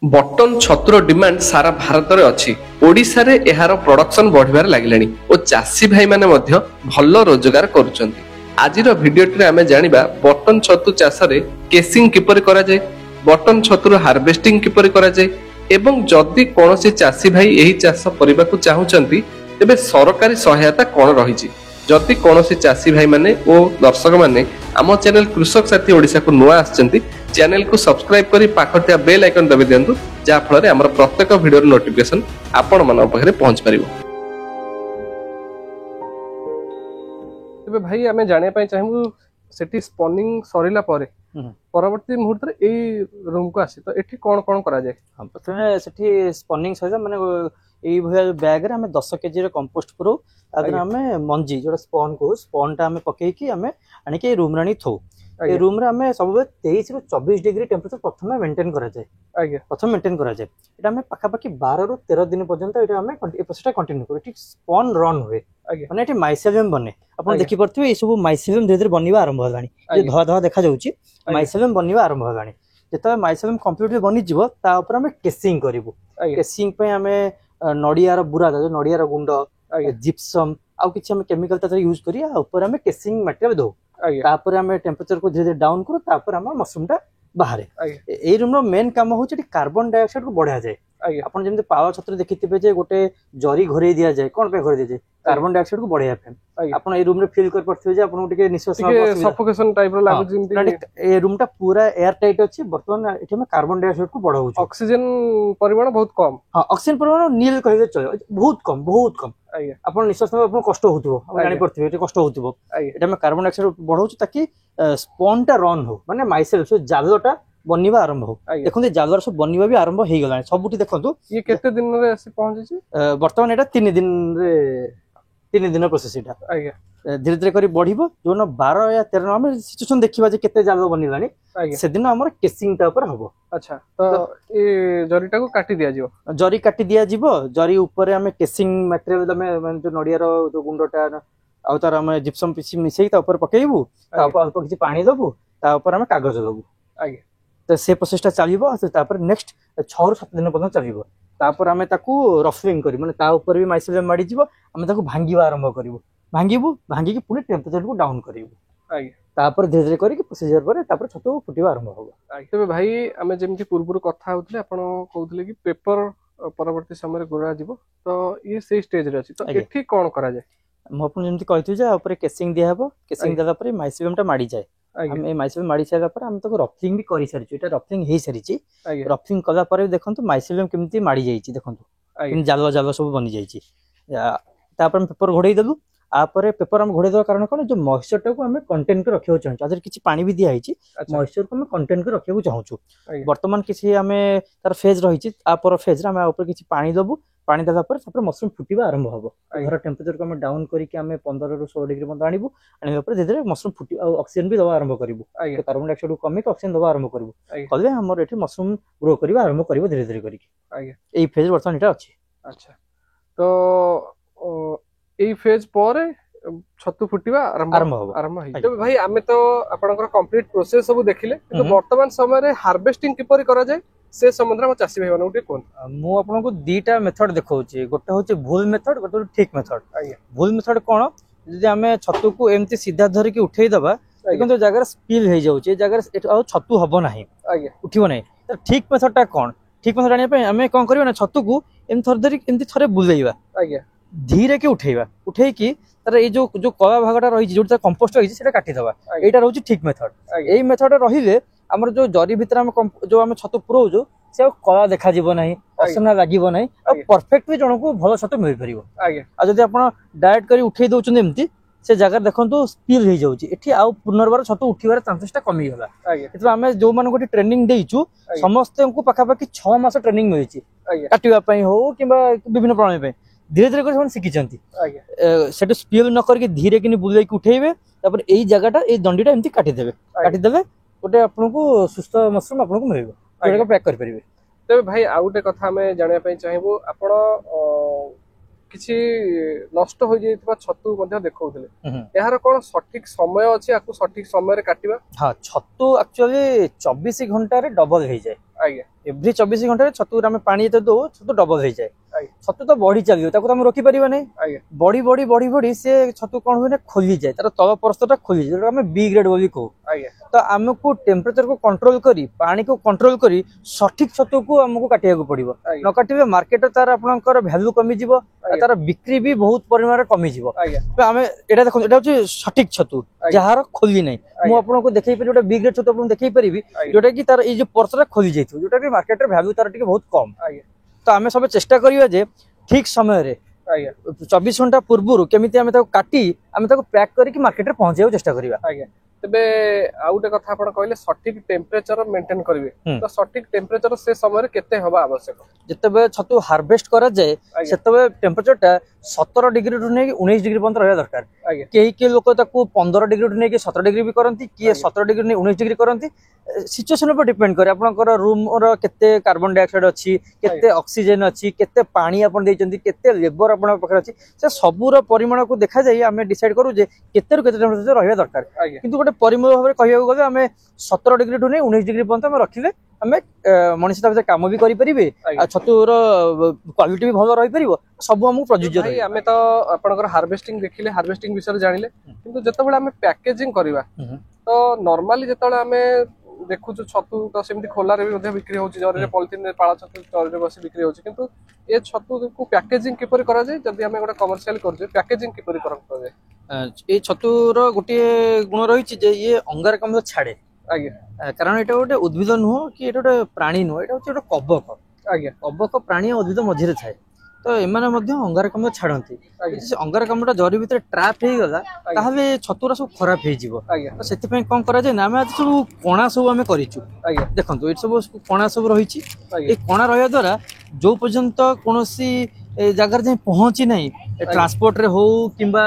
Button छतुर demand सारा भारत में अच्छी ओडिशा रे एहार प्रोडक्शन बढ़िबार लागिलानी ओ चासी भाई माने मध्य भल रोजगार करुचंती। आजिर भिडियोटी आमे जानिबा बटन छतु चाष रे केसिंग किपरि करा जाय, बटन छतुर हार्वेस्टिंग किपरि करा जाय एवं जदि कोनोसी चासी भाई एही चाष करिबाकू चाहुचंती तेबे सरकारी सहायता कोन रहिछि। जदि कोनोसी चासी भाई माने ओ दर्शक माने आम चैनल कृषक साथी ओडिशा को नुआ आछंती चैनल को सब्सक्राइब करी पाखटिया बेल आइकन दबि दियंतु जा फल रे हमर प्रत्येक वीडियो नोटिफिकेशन आपण मन पाखरे पहुंच परिबो। तबे भाई आमे जाने पय चाहबू सेठी स्पॉनिंग सरिला पारे परवर्ती मुहूर्त रे एई रूम को आसी तो एठी कोन कोन करा जाय। हम प्रथमे सेठी स्पॉनिंग सरिला माने एई भया बैग रे हमें 10 केजी रे कंपोस्ट पुरो आदर हमें मंजी जोटा स्पॉन को स्पॉन टा हमें पकई की हमें आनी के रूम रानी थो ए रूम रे हमें सब 23 रु 24 डिग्री टेंपरेचर प्रथम मेंटेन करा जाय। आगे प्रथम मेंटेन करा जाय एटा हमें पाखा पाखी 12 रु 13 दिन पर्यंत एटा हमें ए प्रोसेस कंटिन्यू करू। ठीक स्पॉन रन हुए माने एटी माइसेलियम बने अपन देखि परथिबे ए सब माइसेलियम धीरे धीरे बनिबा आरंभ हलानी जे धवा धवा देखा जाउची माइसेलियम बनिबा आरंभ हलानी। जेता माइसेलियम कंप्लीटली बनि जिवो ता ऊपर हमें केसिंग करिवो। केसिंग पे हमें नडियार बुरा जो नडियार गुंड जिप्सम आउ किछि हम केमिकल ता यूज करी आ ऊपर हमें केसिंग मटेरियल दो तापर हमें टेम्परेचर को धीरे धीरे डाउन करू तापर हम मशरूम टा बाहर ए रूम रो मेन काम होची कार्बन डाइऑक्साइड को बढ़ा जाए। आपण जेमते पावर छत्र देखिथिबे जे गोटे जरी घोरै दिया जाए कोन पे घोरै दिया जाए कार्बन डाइऑक्साइड को बढ़ाया पे आपण ए रूम रे फील कर परथिबे जे आपण टिके निश्वास सफोकेशन टाइप रो लागु जिंती ए रूम टा पूरा एयर टाइट अछि। वर्तमान एठी में कार्बन डाइऑक्साइड को बढ़ाउ ऑक्सीजन परिमाण बहुत कम। हां ऑक्सीजन परिमाण नील कहबे चले बहुत कम आपण निश्वास में आपण कष्ट होतबो आपण जानि परथिबे एठी कष्ट होतबो एटा में कार्बन डाइऑक्साइड बढ़ाउ ताकि स्पॉन टा रन हो माने माइसेल्फ सो जालटा बनिबा आरंभ हो। देखंतु जालर सब बनिबा भी आरंभ हे गलानी सबुटी देखंतु ये केते दिन रे आसी पहुंची छी वर्तमान एटा 3 दिन रे 3 दिन प्रोसेस एटा धीरे धीरे करी बढ़िबो जोन 12 या 13 हम सिचुएशन देखिबा जे केते जाल बनिलानी से दिन हमर केसिंग टा ऊपर हबो। अच्छा तो ए जरीटा को काटी दिया जिवो जरी काटी दिया जिवो जरी ऊपर हमें केसिंग मटेरियल में जो नडिया रो जो गुंडटा आ तार हम जिप्सम पीसी मिसेई ता ऊपर पकेइबू ता ऊपर अल्प किछि पानी दबू ता ऊपर हम कागज दबू आगे तो से प्रोसेस टा चलिबो तापर नेक्स्ट 6 रु 7 दिन पर्यंत चलिबो तापर हमें ताकू रफिंग करी माने ता ऊपर भी माइसेलियम माडी जिवो हमें ताकू भांगीबा आरंभ करिवो भांगी की पुनी टेम्परेचर को डाउन करिवो आगे तापर धीरे धीरे करी प्रोसीजर पर तापर छतो फुटिबा आरंभ होबो। तबे भाई हमें जेमति पूर्वरु कथा होतले आपण कहउतले कि पेपर परवर्ती समय रे गोरा जिवो तो ये से स्टेज रे अछि तो एठी कोन करा जाय। हम अपन जेमति कहथि जे ऊपर केसिंग दिया हबो केसिंग देला पर माइसेलियम टा माडी जाय हम ए माइसेलियम माडी सारा पर हम तो रफिंग भी करि सारिछु एटा रफिंग हे सारिछि रफिंग कला पर देखंतु माइसेलियम केमति माडी जाईछि देखंतु इन जालवा जालवा सब बनि जाईछि तापर हम पेपर घोड़ै देलु आपर पेपर हम घोड़े देवा कारण कोन जो मॉइस्चर टा को हमें कंटेन के रखियो चाहू अदर किछि पानी भी दिया हिछि मॉइस्चर को हमें कंटेन के रखियो चाहू वर्तमान किछि हमें तार फेज रहिछि आपर फेज रे हम ऊपर किछि पानी दबु पानी देला पर तापर मशरूम फुटिबा आरंभ हबो। घर टेम्परेचर को हम डाउन करी के हमें 15 रु 16 डिग्री पर आनिबु आनिबा पर धीरे धीरे मशरूम फुटि ऑक्सीजन भी दवा आरंभ करिवु कार्बन डाइऑक्साइड को कमी ऑक्सीजन दवा आरंभ करिवु कले हमर एठी मशरूम ग्रो करिबा आरंभ करिवो धीरे धीरे करी आगे एई फेज वर्तमान एटा अछि। अच्छा तो एई फेज पर छतु फुटिबा आरंभ हो तो भाई आमे तो आपनकर कंप्लीट प्रोसेस सब देखिले तो वर्तमान समय रे हार्वेस्टिंग किपरि करा जाय से संबंध में चासी भाई माने कोन मु आपन को दीटा मेथड देखौची गोटे होचे भूल मेथड गोटे ठीक मेथड। भूल मेथड कोन जदि हमें छतु को एमती सीधा धरि के उठेई दबा किंतु जगह स्पिल हे जाउची जगह आ छतु हबो नाही उठिबो नाही तो ठीक मेथड टा कोन ठीक मेथड आनिया पे हमें कोन करियो ना छतु को एम थर धरि एमती थरे बुलेइबा धीरे के उठेइबा उठेई की तार ए जो कला भागटा रही जोटा कंपोस्ट रही सेटा काटी दबा एटा रहउची ठीक मेथड। एई मेथड रहिले हमर जो जरी भीतर हम जो हम छतु पुरो जो से कला देखा जीवो नाही असना लागिवो नाही आ परफेक्टली जण को भलो छतु मिल परिवो आगे आ जदी आपण डायरेक्ट करी उठेई दोचन एमती से जगह देखंतु स्पिल हे जाउची एठी आ पुनर्बार छतु उठिबार चांसेस टा कमी होला एतबा हमें जो मान को ट्रेनिंग देइचू समस्त को पाखा पाखी 6 मास ट्रेनिंग मिलिची काटिबा पई हो किबा विभिन्न प्रणाली पे धीरे धीरे कर शिखी सेट स्पिल न करके धीरे कि बुले उठेबे तापर एई जगहटा ए दंडीटा एमती काटी देबे गोटे आपन को सुस्थ मशरूम आपन को मिलबो जोडा पैक कर परिबे। तबे भाई आ गोटे कथा हमें जानिया पई चाहेबो आपण किछि नष्ट हो जाइतबा छतु मध्ये देखौतले एहार कोन सठिक समय अछि आकु सठिक समय रे काटिबा। हां छतु एक्चुअली 24 घंटा रे डबल हे जाय एव्री 24 घंटे छतु आम पानी दो छतु डबल हो जाए छतु तो बढ़ी चलिए आम रोकी पार नहीं बड़ी बड़ी बड़ी बड़ी से छतु कौन हुए खोली जाए तार तल परस्तटा खोली जाए आम बी ग्रेड बोली कहू तो आमको टेम्परेचर को कंट्रोल करी पानी को कंट्रोल करी सठिक छतु को आमको काटिया पड़ो न काटे मार्केट तार आपंकर भैल्यू कमी जीव तार बिक्री भी बहुत परिमाण कमी जीव तो आम एटा देखो एटा हूँ सठिक छतु जार खोली नहीं मुझे देखई पारि गोटे बी ग्रेड छतु आपको देखई पारि जोटा कि तार ये पर्सटा खोली जाइए जोटा कि मार्केट भैल्यू तार बहुत कम तो आम सब चेष्टा करिया जे ठीक समय रे 24 घंटा पूर्व केमी आम काटी आम पैक करके मार्केट पहुंचाई चेष्टा करिया तेबे आ गोटे कथा आपण कहले सठिक टेम्परेचर मेंटेन करिवे तो सठिक टेम्परेचर से समय रे केते हबा आवश्यक जतबे छतु हार्वेस्ट करा जाए सेतबे टेम्परेचर टा 17 डिग्री रु नै 19 डिग्री पर्यंत रहया दरकार केही लोक ताकू 15 डिग्री रु नै 17 डिग्री भी करंती किए 17 डिग्री नै 19 डिग्री करंती सिचुएशन पर डिपेंड करे आपनकर रूम रो केते कार्बन डाइऑक्साइड अछि केते ऑक्सीजन अछि केते पानी आपन दैचंती केते लेबर आपन पखर अछि से सबुर परिमाण को देखा जाई हमें डिसाइड करू जे केते रु केते टेम्परेचर रहया दरकार किंतु गोटे परिमाण भाबरे कहिया गले हमें 17 डिग्री रु नै 19 डिग्री पर्यंत हम रखिले हमें मनुष्य ता काम भी करि परिबे आ छतुर क्वालिटी भी भलो रहि परिबो सब हमहु प्रयोज्य रही हमें तो आपनकर हार्वेस्टिंग देखिले हार्वेस्टिंग विषय जानिले किंतु जतबेला हमें पैकेजिंग करबा तो नॉर्मली जतबेला हमें देखु छतु तो सेमती खोला रे भी बिक्री होची जरे पॉलिथिन रे पाळा छतु जरे रे बसी बिक्री होची किंतु ए छतु को पैकेजिंग किपरि करा जाय जदी हमें गोटे कमर्शियल कर जे पैकेजिंग किपरि करा जाय ए छतुर गोटे गुण रहिछि जे ये अंगारकाम्ल छाड़े आगे कारण एटा गोटे उद्भिद नुह कि एटा गोटे प्राणी नुह एटा होछि गोटे कबक आगे कबक प्राणी उद्भिद मझिरे थाए तो एमाने मध्य अंगारकाम्ल छाड़ती अंगारकाम्लटा जरी भितर ट्रैप हो गला ताहले छतुरा सब खराब हो जिवो तो सेति पय कोन करा जाय ना हम सब कोणा सब हमें करिचु देखंतु ए सब कोणा सब रहिछि ए कोणा रहया द्वारा जो पर्यंत कोनोसी जगार जे पहुंची नहीं ट्रांसपोर्ट रे हो किंबा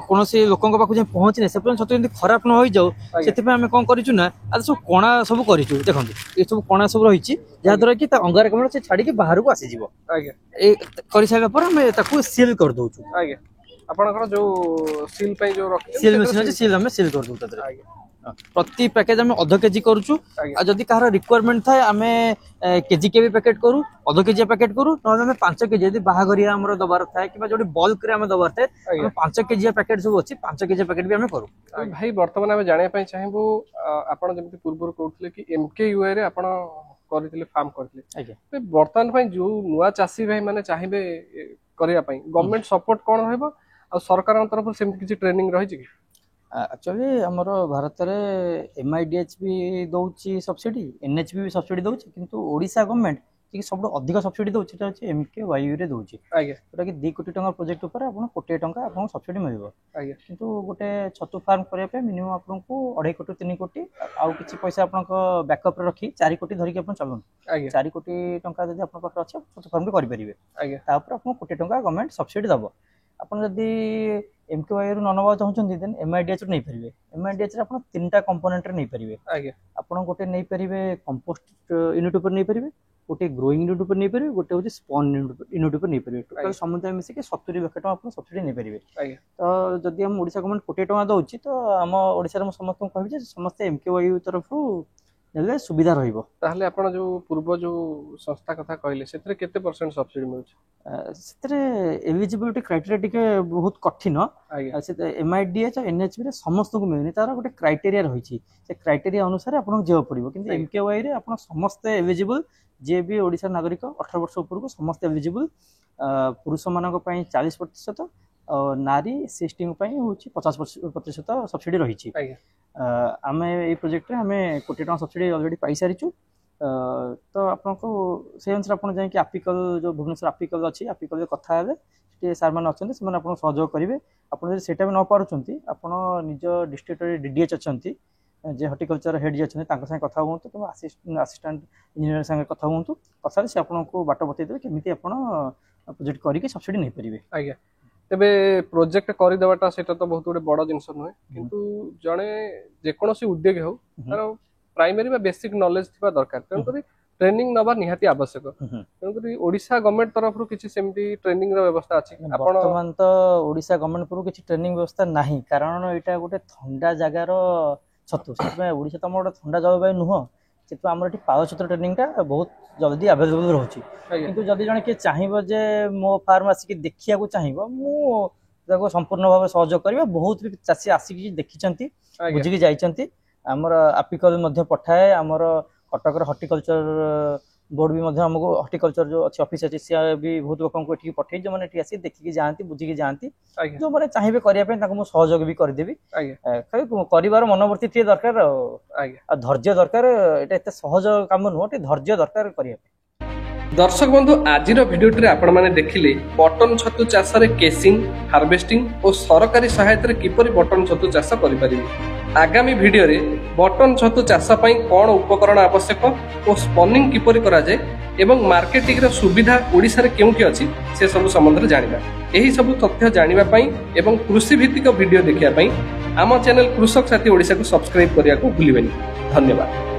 कोनोसी लोकन पाखु जे पहुंची नहीं से पर्यंत छतु जंती खराब न होई जाऊ सेति पय हमें कोन करिचु ना आ सब कोणा सब करिचु देखंतु ए सब कोणा सब रहिछि जा द्वारा कि ता अंगारकाम्ल से छाडी के बाहर को आसी जिवो ए करि साइला पर हमें ताकू सील कर दोछु आपनकर जो सील पय जो रखि सील मशीन अछि सील हमें सील कर दउ तदरे प्रति पैकेज हमें आधा केजी करूछु आ जदी कहार रिक्वायरमेंट थाए हमें केजी के भी पैकेट करू आधा केजी पैकेट करू न हमें 5 केजी यदि बाहागरिया हमर दबार थाए किबा जोडी बल्क रे हमें दबार थाए हम 5 केजी पैकेट सब अछि 5 केजी पैकेट भी हमें करू भाई वर्तमान हमें जाने पय चाहिबो आपण जेमति पूर्व कहउतले कि एमकेयूआई रे आपण करथिले फार्म करथिले वर्तमान पय जो नुवा चासी भाई माने चाहिबे करिया पय गवर्नमेंट सपोर्ट कोन रहबो आ सरकार तरफ से किछि ट्रेनिंग रहि छी एक्चुअली हमर भारत रे एमआईडीएच भी दउची सब्सिडी एनएचबी भी सब्सिडी दउची किंतु ओडिसा गवर्नमेंट कि सब अधिक सब्सिडी दउची ता अछि एमकेवाई रे दउची आगे जोटा कि 2 कोटी टंका प्रोजेक्ट ऊपर आपन कोटी टंका आपन सब्सिडी मिलबो आगे किंतु गोटे छतु फार्म करे पे मिनिमम आपन को 2.5 कोटी 3 कोटी आउ किछि पैसा आपन को बैकअप रे रखी 4 कोटी धरि के आपन चलन आगे 4 कोटी टंका जदी आपन पाखर अछि छतु फार्म भी करि परिबे आगे ता ऊपर आपन कोटी टंका गवर्नमेंट सब्सिडी दबो आपन जदी एमकेवाई रू ननवा चाहछन दिन एमआईडीएच रू नै परिबे एमआईडीएच रे आपन तीनटा कंपोनेंट रे नै परिबे आगे आपन गोटे नै परिबे कंपोस्ट यूनिट ऊपर नै परिबे गोटे ग्रोइंग यूनिट ऊपर नै परिबे गोटे होची स्पॉन यूनिट ऊपर नै परिबे टोटल समुदाय मिसी के 70 लाख टका आपन सब्सिडी नै परिबे आगे तो जदी हम ओडिसा गवर्नमेंट कोटी टका दउची तो हम ओडिसा रे समस्त को कहबी जे समस्त एमकेवाई तरफ रू नेले सुविधा रहिबो ताहले आपण जो पूर्व जो संस्था कथा कहले सेतरे केते परसेंट सब्सिडी मिलछ सेतरे एलिजिबिलिटी क्राइटेरिया टिके बहुत कठिन से एमआईडीएच और एनएचबी रे समस्त को मिलनी तार गोटे क्राइटेरिया रहिछि से क्राइटेरिया अनुसार आपण जेव पड़िबो किंतु एमकेवाई रे आपण समस्त एलिजिबल जे भी ओडिसा नागरिक 18 वर्ष ऊपर को समस्त एलिजिबल पुरुष मानक पई 40% और नारी सिस्टिंग पई होछि 50% सब्सिडी रहिछि आमे ए प्रोजेक्ट रे हमें कोटी टका सब्सिडी ऑलरेडी पाई सारिछु तो आपको से अनुसार आप जाए कि आपिकल जो भुवनेश्वर आपिकल अच्छी आपिकल कथा है सार मैंने अच्छा से आप सहयोग करेंगे आपटा भी न पार्टी आप निज डिस्ट्रिक्ट डीडीएच अच्छा जे हॉर्टिकल्चर हेड जी अच्छा कथा हूँ कि असिस्टेंट इंजीनियर संगे कथा हूँ कथा से आपको बाट बतईदे केमी आप प्रोजेक्ट करके सब्सिडी नहीं पारे आज्ञा तेबे प्रोजेक्ट करदेवाटा सेटा तो बहुत गोटे बड़ जिनस नुहे किंतु जड़े जेकोसी उद्योग हो तार प्राइमरी बेसिक नॉलेज थिबा दरकार तेणुकरी ट्रेनिंग नबा निहाती आवश्यक तेणुकरी ओडिशा गवर्नमेंट तरफ रु किछि सेमती ट्रेनिंग रो व्यवस्था अछि वर्तमान तो ओडिशा गवर्नमेंट पर किछि ट्रेनिंग व्यवस्था नाही कारण एटा गोटे ठंडा जगार छतु से ओडिशा तो मोर ठंडा जलवायु नुह ସେଥିପାଇଁ ଆମର ଏଠି ପାଳ ଛତୁର ଟ୍ରେନିଂଟା ବହୁତ ଜଲ୍ଦି ଆଭେଲେବଲ୍ ରହୁଛି। କିନ୍ତୁ ଯଦି ଜଣେ କିଏ ଚାହିଁବ ଯେ ମୋ ଫାର୍ମ ଆସିକି ଦେଖିବାକୁ ଚାହିଁବ ମୁଁ ତାକୁ ସମ୍ପୂର୍ଣ୍ଣ ଭାବେ ସହଯୋଗ କରିବା। ବହୁତ ବି ଚାଷୀ ଆସିକି ଦେଖିଛନ୍ତି, ବୁଝିକି ଯାଇଛନ୍ତି। ଆମର ଆपिକଲ ମଧ୍ୟ ପଠାଏ। ଆମର କଟକର ହର୍ଟିକଲଚର ବୋର୍ड ବି ମଧ୍ୟ ଆମକୁ ହର୍ଟିକଲଚର ଯୋଉ ଅଛି ଅଫିସ ଅଛି ସିଏ ବି ବହୁତ ଲୋକଙ୍କୁ ଏଠିକି ପଠେଇ ଯୋଉମାନେ ଏଠି ଆସି ଦେଖିକି ଯାଆନ୍ତି, ବୁଝିକି ଯାଆନ୍ତି। ଯୋଉମାନେ ଚାହିଁବେ କରିବା ପାଇଁ ତାଙ୍କୁ ମୁଁ ସହଯୋଗ ବି କରିଦେବି। ଖାଲି କରିବାର ମନୋବୃତ୍ତି ଟିକେ ଦରକାର ଆଉ ଧୈର୍ଯ୍ୟ ଦରକାର। ଏଇଟା ଏତେ ସହଜ କାମ ନୁହଁ, ଟିକେ ଧୈର୍ଯ୍ୟ ଦରକାର କରିବା ପାଇଁ। दर्शक बंधु आज भिडियोटी आपण मैंने देखिले बटन छतु चाष केसिंग हार्वेस्टिंग और सरकारी सहायता किपरि बटन छतु चाष करें। आगामी भिडियो रे बटन छतु चाष कौन उपकरण आवश्यक और स्पनिंग किपरि करा जाए एवं मार्केटिंग सुविधा ओडिशा रे केउठी अछि से सब संबंध में जानिबा। एही सब तथ्य जानिबा पई एवं कृषि भित्तिक वीडियो देखिया पई आम चैनल कृषक साथी ओडिशा को सब्सक्राइब करिया को भूलिबेनी। धन्यवाद।